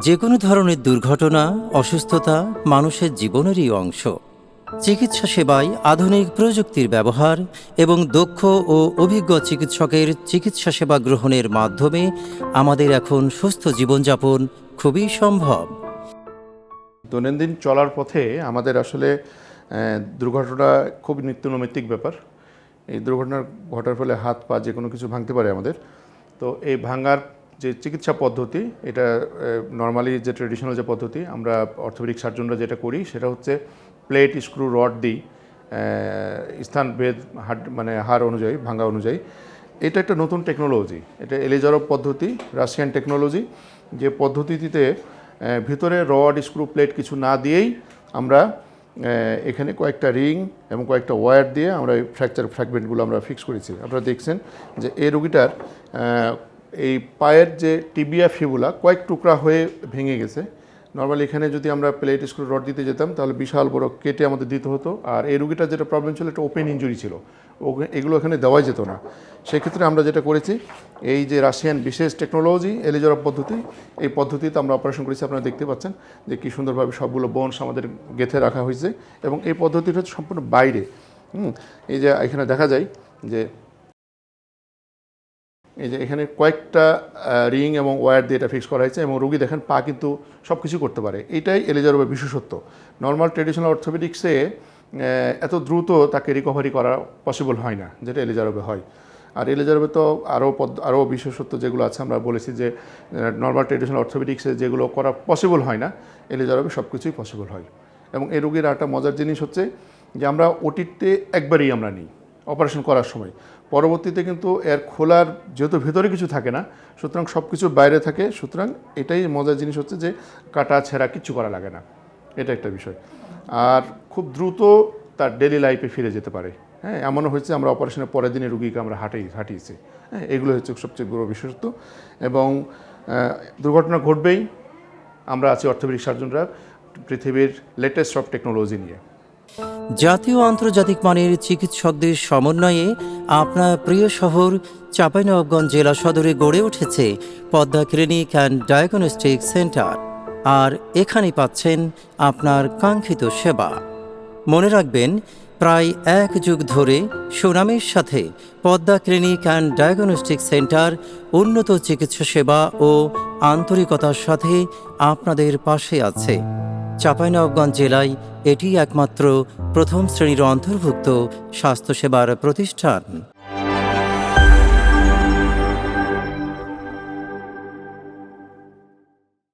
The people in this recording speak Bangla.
যে কোনো ধরনের দুর্ঘটনা, অসুস্থতা মানুষের জীবনেরই অংশ। চিকিৎসা সেবায় আধুনিক প্রযুক্তির ব্যবহার এবং দক্ষ ও অভিজ্ঞ চিকিৎসকের চিকিৎসা সেবা গ্রহণের মাধ্যমে আমাদের এখন সুস্থ জীবনযাপন খুবই সম্ভব। দৈনন্দিন চলার পথে আমাদের আসলে দুর্ঘটনা খুব নিত্যনৈমিত্তিক ব্যাপার। এই দুর্ঘটনা ঘটার ফলে হাত পা যে কোনো কিছু ভাঙতে পারে আমাদের। তো এই ভাঙার যে চিকিৎসা পদ্ধতি, এটা নর্মালি যে ট্রেডিশনাল যে পদ্ধতি আমরা অর্থোপেডিক সার্জনরা যেটা করি সেটা হচ্ছে প্লেট স্ক্রু রড দিই স্থানভেদ হাড় অনুযায়ী, ভাঙা অনুযায়ী। এটা একটা নতুন টেকনোলজি, এটা এলিজারভ পদ্ধতি, রাশিয়ান টেকনোলজি। যে পদ্ধতিতে ভিতরে রড স্ক্রু প্লেট কিছু না দিয়েই আমরা এখানে কয়েকটা রিং এবং কয়েকটা ওয়্যার দিয়ে আমরা এই ফ্র্যাগমেন্টগুলো আমরা ফিক্স করেছি। আপনারা দেখছেন যে এই রোগীটার এই পায়ের যে টিবিয়া ফিবুলা কয়েক টুকরা হয়ে ভেঙে গেছে। নর্মালি এখানে যদি আমরা প্লেট স্ক্রু রড দিতে যেতাম তাহলে বিশাল বড় কেটে আমাদের দিতে হতো। আর এই রোগীটার যেটা প্রবলেম ছিল, একটা ওপেন ইঞ্জুরি ছিল, এগুলো এখানে দেওয়াই যেত না। সেক্ষেত্রে আমরা যেটা করেছি, এই যে রাশিয়ান বিশেষ টেকনোলজি এলিজারভ পদ্ধতি, এই পদ্ধতিতে আমরা অপারেশন করেছি। আপনারা দেখতে পাচ্ছেন যে কী সুন্দরভাবে সবগুলো বোনস আমাদের গেঁথে রাখা হয়েছে এবং এই পদ্ধতিটা হচ্ছে সম্পূর্ণ বাইরে। এই যে এখানে দেখা যায় যে এই যে এখানে কয়েকটা রিং এবং ওয়্যার দিয়ে এটা ফিক্স করা হয়েছে এবং রোগী দেখেন পা কিন্তু সব কিছু করতে পারে। এইটাই এলিজারভের বিশেষত্ব। নর্মাল ট্রেডিশনাল অর্থোপেডিক্সে এত দ্রুত তাকে রিকভারি করা পসিবল হয় না, যেটা এলিজারভে হয়। আর এলিজারভে তো আরও বিশেষত্ব যেগুলো আছে, আমরা বলেছি যে নর্মাল ট্রেডিশনাল অর্থোপেডিক্সে যেগুলো করা পসিবল হয় না, এলিজারভে সব কিছুই পসিবল হয়। এবং এই রোগীর একটা মজার জিনিস হচ্ছে যে আমরা ওটিতে একবারই আমরা নিই অপারেশন করার সময়, পরবর্তীতে কিন্তু এর খোলার যেহেতু ভেতরে কিছু থাকে না, সুতরাং সব কিছু বাইরে থাকে। সুতরাং এটাই মজার জিনিস হচ্ছে যে কাটা ছেঁড়া কিচ্ছু করা লাগে না, এটা একটা বিষয়। আর খুব দ্রুত তার ডেলি লাইফে ফিরে যেতে পারে। হ্যাঁ, এমনও হয়েছে আমরা অপারেশনের পরের দিনে রুগীকে আমরা হাঁটিয়েছি। হ্যাঁ, এগুলো হচ্ছে সবচেয়ে বড় বিশেষত্ব। এবং দুর্ঘটনা ঘটবেই, আমরা আছি অর্থোপেডিক সার্জনরা পৃথিবীর লেটেস্ট সব টেকনোলজি নিয়ে। জাতীয় আন্তর্জাতিক মানের চিকিৎসকদের সমন্বয়ে আপনার প্রিয় শহর চাঁপাইনবাবগঞ্জ জেলা সদরে গড়ে উঠেছে Padma clinic and diagnostic centre. আর এখানে পাচ্ছেন আপনার কাঙ্ক্ষিত সেবা। মনে রাখবেন, প্রায় 1 যুগ ধরে সুনামের সাথে Padma clinic and diagnostic centre উন্নত চিকিৎসা সেবা ও আন্তরিকতার সাথে আপনাদের পাশে আছে। চাঁপাইনবাবগঞ্জ জেলায় এটি একমাত্র প্রথম শ্রেণীর অন্তর্ভুক্ত স্বাস্থ্যসেবার প্রতিষ্ঠান।